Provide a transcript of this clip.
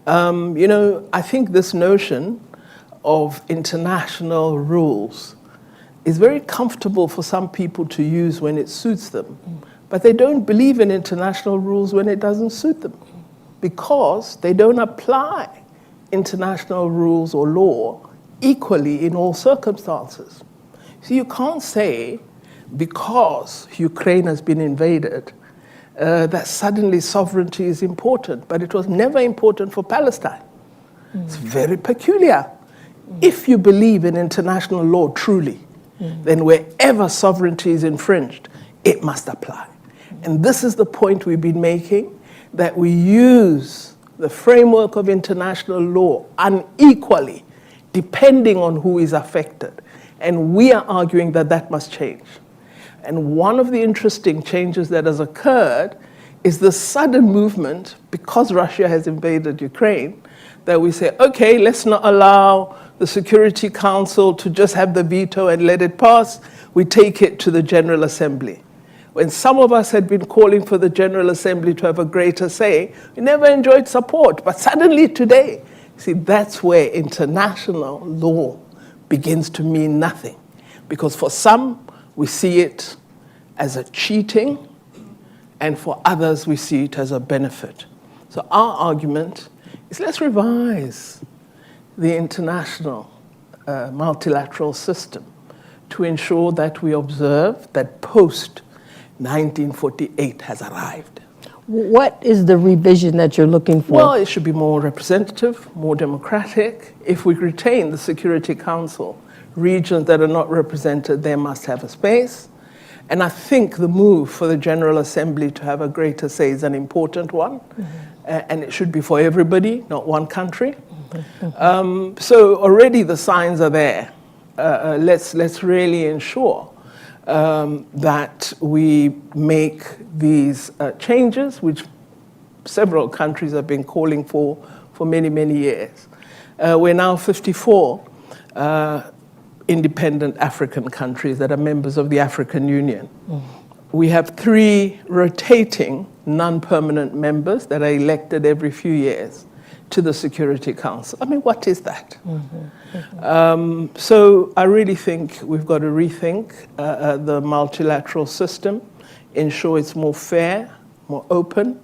I think this notion of international rules is very comfortable for some people to use when it suits them, but they don't believe in international rules when it doesn't suit them, because they don't apply international rules or law equally in all circumstances. So you can't say, because Ukraine has been invaded, that suddenly sovereignty is important, but it was never important for Palestine. It's very peculiar. If you believe in international law truly, then wherever sovereignty is infringed, it must apply. And this is the point we've been making, that we use the framework of international law unequally, depending on who is affected. And we are arguing that that must change. And one of the interesting changes that has occurred is the sudden movement, because Russia has invaded Ukraine, that we say, okay, let's not allow the Security Council to just have the veto and let it pass. We take it to the General Assembly. When some of us had been calling for the General Assembly to have a greater say, we never enjoyed support. But suddenly today, see, that's where international law begins to mean nothing. Because for some, we see it as a cheating, and for others, we see it as a benefit. So our argument is, let's revise the international multilateral system to ensure that we observe that post-1948 has arrived. What is the revision that you're looking for? Well, it should be more representative, more democratic. If we retain the Security Council, regions that are not represented there must have a space. And I think the move for the General Assembly to have a greater say is an important one. And it should be for everybody, not one country. So already the signs are there. Let's really ensure that we make these changes, which several countries have been calling for many, many years. We're now 54 independent African countries that are members of the African Union. We have 3 rotating non-permanent members that are elected every few years to the Security Council. I mean, what is that? So I really think we've got to rethink the multilateral system, ensure it's more fair, more open,